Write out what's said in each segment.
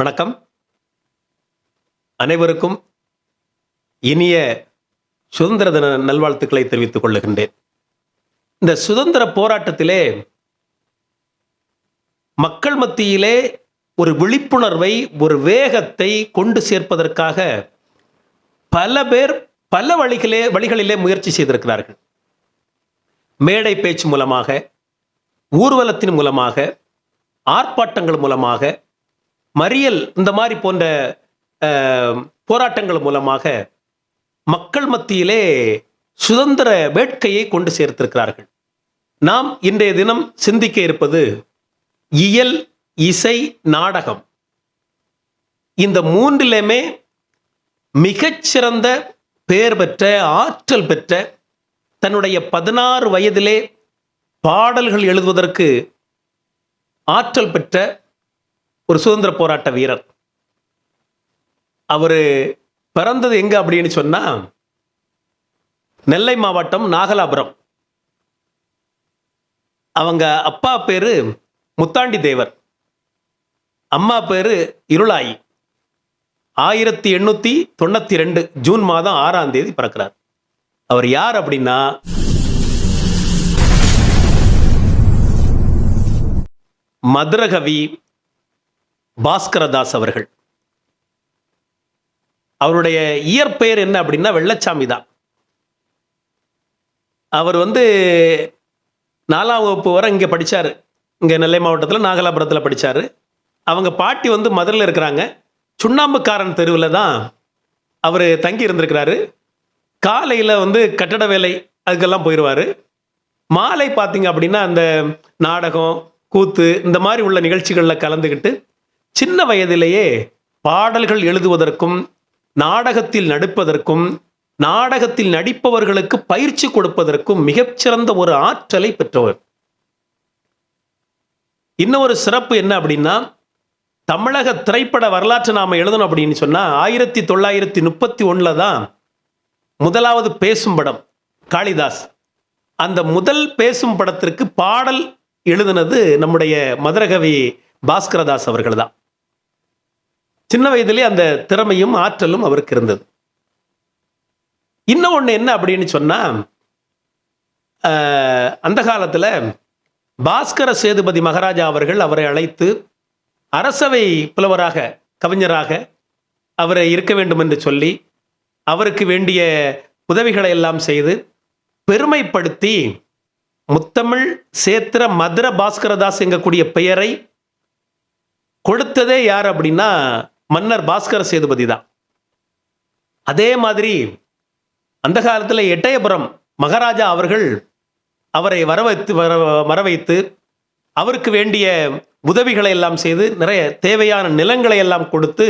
வணக்கம். அனைவருக்கும் இனிய சுதந்திர தின நல்வாழ்த்துக்களை தெரிவித்துக் கொள்ளுகின்றேன். இந்த சுதந்திர போராட்டத்திலே மக்கள் மத்தியிலே ஒரு விழிப்புணர்வை, ஒரு வேகத்தை கொண்டு சேர்ப்பதற்காக பல பேர் பல வழிகளிலே முயற்சி செய்திருக்கிறார்கள். மேடை பேச்சு மூலமாக, ஊர்வலத்தின் மூலமாக, ஆர்ப்பாட்டங்கள் மூலமாக, மறியல் இந்த மாதிரி போன்ற போராட்டங்கள் மூலமாக மக்கள் மத்தியிலே சுதந்திர வேட்கையை கொண்டு சேர்த்திருக்கிறார்கள். நாம் இன்றைய தினம் சிந்திக்க இருப்பது இயல், இசை, நாடகம். இந்த மூன்றிலுமே மிகச்சிறந்த பெயர் பெற்ற, ஆற்றல் பெற்ற, தன்னுடைய 16 வயதிலே பாடல்கள் எழுதுவதற்கு ஆற்றல் பெற்ற ஒரு சுதந்திர போராட்ட வீரர். அவர் பிறந்தது எங்க அப்படின்னு சொன்னா, நெல்லை மாவட்டம் நாகலாபுரம். அவங்க அப்பா பேரு முத்தாண்டி தேவர், அம்மா பேரு இருளாயி. 1892 ஜூன் மாதம் 6ஆம் தேதி பிறக்கிறார். அவர் யார் அப்படின்னா, மதுரகவி பாஸ்கரதாஸ் அவர்கள். அவருடைய இயற்பெயர் என்ன அப்படின்னா வெள்ளச்சாமி தான். அவர் 4ஆம் வகுப்பு வரை இங்கே படித்தார். இங்கே நெல்லை மாவட்டத்தில் நாகலாபுரத்தில் படித்தார். அவங்க பாட்டி மதுரையில் இருக்கிறாங்க. சுண்ணாம்புக்காரன் தெருவில் தான் அவர் தங்கி இருந்திருக்கிறாரு. காலையில் கட்டட வேலை அதுக்கெல்லாம் போயிடுவார். மாலை பார்த்தீங்க அப்படின்னா அந்த நாடகம், கூத்து இந்த மாதிரி உள்ள நிகழ்ச்சிகளில் கலந்துக்கிட்டு சின்ன வயதிலேயே பாடல்கள் எழுதுவதற்கும், நாடகத்தில் நடிப்பதற்கும், நாடகத்தில் நடிப்பவர்களுக்கு பயிற்சி கொடுப்பதற்கும் மிகச்சிறந்த ஒரு ஆற்றலை பெற்றவர். இன்னொரு சிறப்பு என்ன அப்படின்னா, தமிழக திரைப்பட வரலாற்றை நாம எழுதணும் அப்படின்னு சொன்னா 1931 தான் முதலாவது பேசும் படம் காளிதாஸ். அந்த முதல் பேசும் படத்திற்கு பாடல் எழுதினது நம்முடைய மதுரகவி பாஸ்கரதாஸ் அவர்கள் தான். சின்ன வயதிலே அந்த திறமையும் ஆற்றலும் அவருக்கு இருந்தது. இன்னும் ஒன்று என்ன அப்படின்னு சொன்னா, அந்த காலத்தில் பாஸ்கர சேதுபதி மகாராஜா அவர்கள் அவரை அழைத்து அரசவை புலவராக, கவிஞராக அவரை இருக்க வேண்டும் என்று சொல்லி அவருக்கு வேண்டிய உதவிகளை எல்லாம் செய்து பெருமைப்படுத்தி முத்தமிழ் சேத்திர மதுர பாஸ்கரதாஸ் எங்கக்கூடிய பெயரை கொடுத்ததே யார் அப்படின்னா மன்னர் பாஸ்கர சேதுபதி தான். அதே மாதிரி அந்த காலத்தில் எட்டயபுரம் மகாராஜா அவர்கள் அவரை வரவைத்து அவருக்கு வேண்டிய உதவிகளை எல்லாம் செய்து நிறைய தேவையான நிலங்களை எல்லாம் கொடுத்து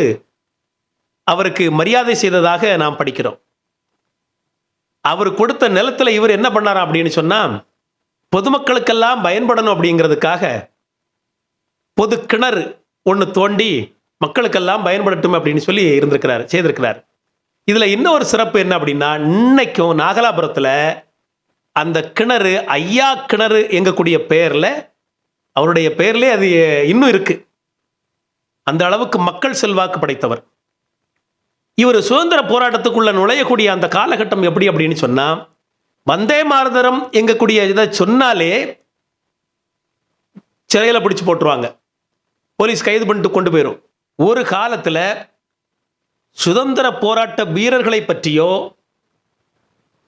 அவருக்கு மரியாதை செய்ததாக நாம் படிக்கிறோம். அவர் கொடுத்த நிலத்தில் இவர் என்ன பண்ணாரா அப்படின்னு சொன்னா, பொதுமக்களுக்கெல்லாம் பயன்படணும் அப்படிங்கிறதுக்காக பொது கிணறு ஒன்று தோண்டி மக்களுக்கெல்லாம் பயன்படட்டும் அப்படின்னு சொல்லி செய்திருக்கிறார். இதுல இன்னொரு சிறப்பு என்ன அப்படின்னா, இன்னைக்கும் நாகலாபுரத்தில் அந்த கிணறு ஐயா கிணறு எங்கக்கூடிய பெயர்ல, அவருடைய பெயர்லேயே அது இன்னும் இருக்கு. அந்த அளவுக்கு மக்கள் செல்வாக்கு படைத்தவர் இவர். சுதந்திர போராட்டத்துக்குள்ள நுழையக்கூடிய அந்த காலகட்டம் எப்படி அப்படின்னு சொன்னா, வந்தே மாதரம் எங்கக்கூடிய இதை சொன்னாலே சிறையில் பிடிச்சு போட்டுருவாங்க, போலீஸ் கைது பண்ணிட்டு கொண்டு போயிடும். ஒரு காலத்தில் சுதந்திர போராட்ட வீரர்களை பற்றியோ,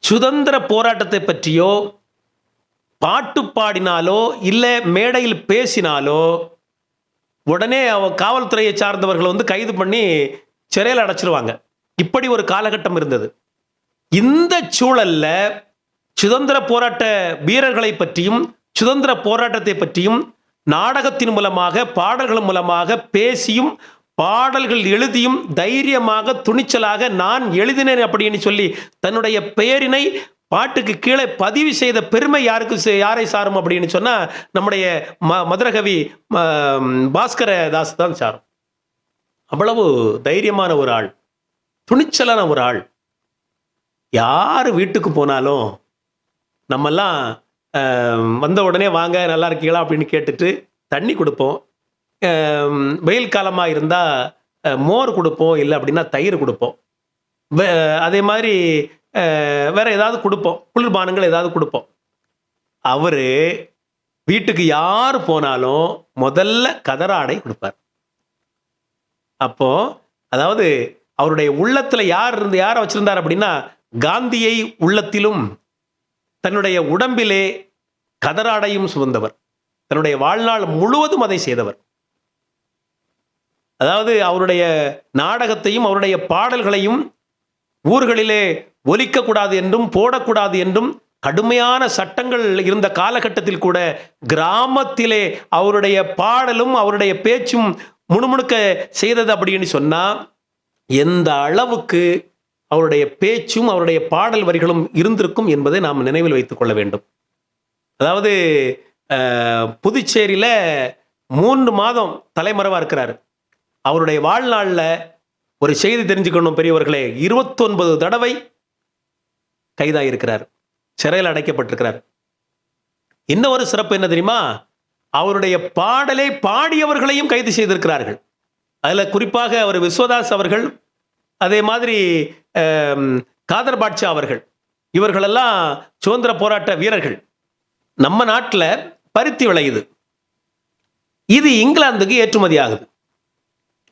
சுதந்திர போராட்டத்தை பற்றியோ பாட்டு பாடினாலோ இல்லை மேடையில் பேசினாலோ உடனே காவல்துறையை சார்ந்தவர்கள் கைது பண்ணி சிறையில் அடைச்சிருவாங்க. இப்படி ஒரு காலகட்டம் இருந்தது. இந்த சூழல்ல சுதந்திர போராட்ட வீரர்களை பற்றியும், சுதந்திர போராட்டத்தை பற்றியும் நாடகத்தின் மூலமாக, பாடல்கள் மூலமாக பேசியும், பாடல்கள் எழுதியும் தைரியமாக, துணிச்சலாக நான் எழுதினேன் அப்படின்னு சொல்லி தன்னுடைய பெயரினை பாட்டுக்கு கீழே பதிவு செய்த பெருமை யாரை சாரும் அப்படின்னு சொன்னா, நம்முடைய மதுரகவி பாஸ்கரதாஸ் தான் சாரும். அவ்வளவு தைரியமான ஒரு ஆள், துணிச்சலான ஒரு ஆள். யார் வீட்டுக்கு போனாலும் நம்மெல்லாம் வந்த உடனே வாங்க நல்லா இருக்கீங்களா அப்படின்னு கேட்டுட்டு தண்ணி கொடுப்போம். வெயில் காலமாக இருந்தால் மோர் கொடுப்போம், இல்லை அப்படின்னா தயிர் கொடுப்போம். அதே மாதிரி வேற ஏதாவது கொடுப்போம், குளிர்பானங்கள் ஏதாவது கொடுப்போம். அவர் வீட்டுக்கு யார் போனாலும் முதல்ல கதற ஆடை கொடுப்பார். அப்போ அதாவது அவருடைய உள்ளத்துல யாரை வச்சிருந்தார் அப்படின்னா, காந்தியை உள்ளத்திலும் தன்னுடைய உடம்பிலே கதராடையும் சுமந்தவர், தன்னுடைய வாழ்நாள் முழுவதும் அதை செய்தவர். அதாவது அவருடைய நாடகத்தையும் அவருடைய பாடல்களையும் ஊர்களிலே ஒலிக்கக்கூடாது என்றும் போடக்கூடாது என்றும் கடுமையான சட்டங்கள் இருந்த காலகட்டத்தில் கூட கிராமத்திலே அவருடைய பாடலும் அவருடைய பேச்சும் முணுமுணுக்க செய்தது அப்படின்னு சொன்னா, எந்த அளவுக்கு அவருடைய பேச்சும் அவருடைய பாடல் வரிகளும் இருந்திருக்கும் என்பதை நாம் நினைவில் வைத்துக் கொள்ள வேண்டும். அதாவது புதுச்சேரியில 3 மாதம் தலைமறைவா இருக்கிறாரு. அவருடைய வாழ்நாளில் ஒரு செய்தி தெரிஞ்சுக்கணும் பெரியவர்களே, 29 தடவை கைதாயிருக்கிறார், சிறையில் அடைக்கப்பட்டிருக்கிறார். இன்னொரு சிறப்பு என்ன தெரியுமா, அவருடைய பாடலை பாடியவர்களையும் கைது செய்திருக்கிறார்கள். அதில் குறிப்பாக அவர் விஸ்வதாஸ் அவர்கள், அதே மாதிரி காதர் பாட்ஷா அவர்கள், இவர்களெல்லாம் சுதந்திர போராட்ட வீரர்கள். நம்ம நாட்டில் பருத்தி விளையுது, இது இங்கிலாந்துக்கு ஏற்றுமதி ஆகுது.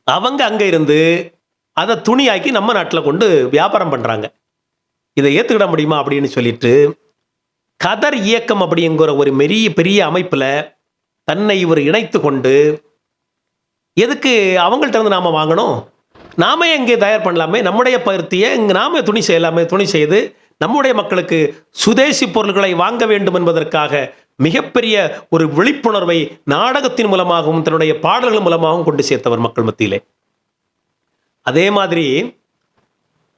அவங்க அங்கே இருந்து அதை துணியாக்கி நம்ம நாட்டில் கொண்டு வியாபாரம் பண்ணுறாங்க. இதை ஏற்றுக்கிட முடியுமா அப்படின்னு சொல்லிட்டு கதர் இயக்கம் அப்படிங்கிற ஒரு பெரிய அமைப்பில் தன்னை இவர் இணைத்து கொண்டு, எதுக்கு அவங்கள்ட்ட இருந்து நாம் வாங்கணும், நாம எங்கே தயார் பண்ணலாமே, நம்முடைய பருத்தியை இங்கே நாம துணி செய்யலாமே, துணி செய்து நம்முடைய மக்களுக்கு சுதேசி பொருள்களை வாங்க வேண்டும் என்பதற்காக மிகப்பெரிய ஒரு விழிப்புணர்வை நாடகத்தின் மூலமாகவும் தன்னுடைய பாடல்கள் மூலமாகவும் கொண்டு சேர்த்தவர் மக்கள் மத்தியிலே. அதே மாதிரி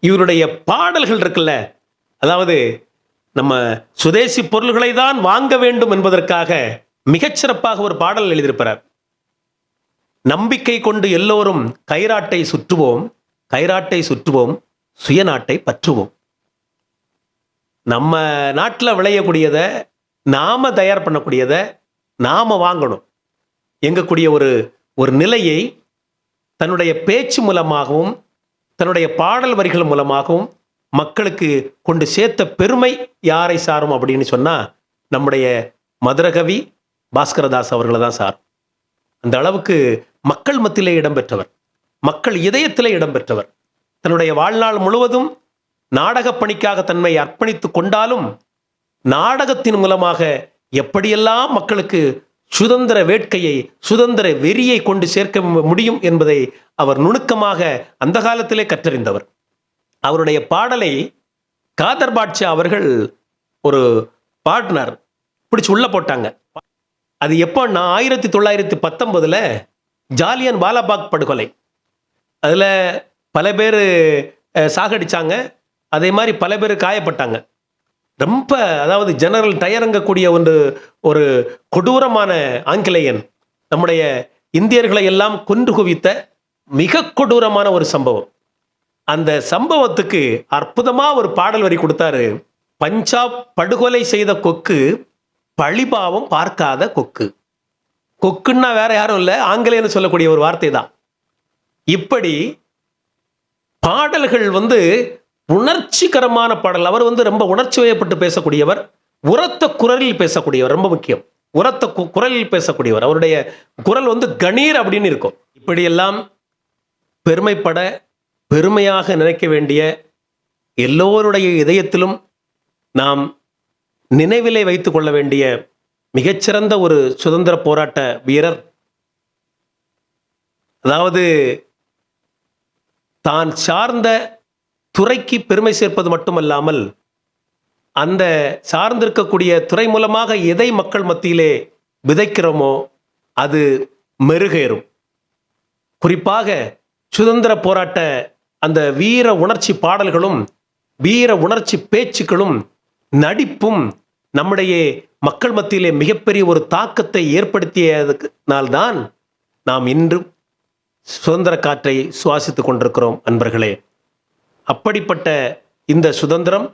இவருடைய பாடல்கள் இருக்குல்ல, அதாவது நம்ம சுதேசி பொருள்களை தான் வாங்க வேண்டும் என்பதற்காக மிகச்சிறப்பாக ஒரு பாடல் எழுதியிருப்பார். நம்பிக்கை கொண்டு எல்லோரும் கைராட்டை சுற்றுவோம், கைராட்டை சுற்றுவோம், சுயநாட்டை பற்றுவோம். நம்ம நாட்டில் விளையக்கூடியதை, நாம தயார் பண்ணக்கூடியதை நாம வாங்கணும் எங்கக்கூடிய ஒரு நிலையை தன்னுடைய பேச்சு மூலமாகவும் தன்னுடைய பாடல் வரிகள் மூலமாகவும் மக்களுக்கு கொண்டு சேர்த்த பெருமை யாரை சாரும் அப்படின்னு சொன்னா, நம்முடைய மதுரகவி பாஸ்கரதாஸ் அவர்களை தான் சாரும். அந்த அளவுக்கு மக்கள் மத்தியிலே இடம்பெற்றவர், மக்கள் இதயத்திலே இடம்பெற்றவர். தன்னுடைய வாழ்நாள் முழுவதும் நாடகப் பணிக்காக தன்னை அர்ப்பணித்து கொண்டாலும் நாடகத்தின் மூலமாக எப்படியெல்லாம் மக்களுக்கு சுதந்திர வேட்கையை, சுதந்திர வெறியை கொண்டு சேர்க்க முடியும் என்பதை அவர் நுணுக்கமாக அந்த காலத்திலே கற்றறிந்தவர். அவருடைய பாடலை காதர் பாட்ஷா அவர்கள் ஒரு பாட்னர் பிடிச்சி உள்ள போட்டாங்க. அது எப்போன்னா 1919 ஜாலியன் வாலாபாக் படுகொலை. அதில் பல பேர் சாகடிச்சாங்க, அதே மாதிரி பல பேர் காயப்பட்டாங்க. ரொம்ப, அதாவது ஜெனரல் டயருங்கக்கூடிய ஒரு கொடூரமான ஆங்கிலேயன் நம்முடைய இந்தியர்களை எல்லாம் கொன்று குவித்த மிக கொடூரமான ஒரு சம்பவம். அந்த சம்பவத்துக்கு அற்புதமா ஒரு பாடல் வரி கொடுத்தாரு. பஞ்சாப் படுகொலை செய்த கொக்கு பழிபாவம் பார்க்காத கொக்கு. கொக்குன்னா வேற யாரும் இல்லை, ஆங்கிலேயன்னு சொல்லக்கூடிய ஒரு வார்த்தை தான். இப்படி பாடல்கள் உணர்ச்சிகரமான பாடல். அவர் ரொம்ப உணர்ச்சி வயப்பட்டு பேசக்கூடியவர், உரத்த குரலில் பேசக்கூடியவர், ரொம்ப முக்கியம், உரத்த குரலில் பேசக்கூடியவர். அவருடைய குரல் கணீர் அப்படின்னு இருக்கும். இப்படியெல்லாம் பெருமைப்பட, பெருமையாக நினைக்க வேண்டிய, எல்லோருடைய இதயத்திலும் நாம் நினைவிலே வைத்துக் கொள்ள வேண்டிய மிகச்சிறந்த ஒரு சுதந்திர போராட்ட வீரர். அதாவது தான் சார்ந்த துறைக்கு பெருமை சேர்ப்பது மட்டுமல்லாமல், அந்த சார்ந்திருக்கக்கூடிய துறை மூலமாக எதை மக்கள் மத்தியிலே விதைக்கிறோமோ அது மெருகேறும். குறிப்பாக சுதந்திர போராட்ட அந்த வீர உணர்ச்சி பாடல்களும் வீர உணர்ச்சி பேச்சுக்களும் நடிப்பும் நம்முடைய மக்கள் மத்தியிலே மிகப்பெரிய ஒரு தாக்கத்தை ஏற்படுத்தியதனால்தான் நாம் இன்றும் சுதந்திர காற்றை சுவாசித்துக் கொண்டிருக்கிறோம் அன்பர்களே. அப்படிப்பட்ட இந்த சுதந்திரம்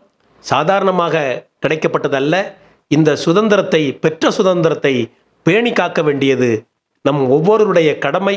சாதாரணமாக கிடைக்கப்பட்டதல்ல. இந்த சுதந்திரத்தை, பெற்ற சுதந்திரத்தை பேணி காக்க வேண்டியது நம் ஒவ்வொருடைய கடமை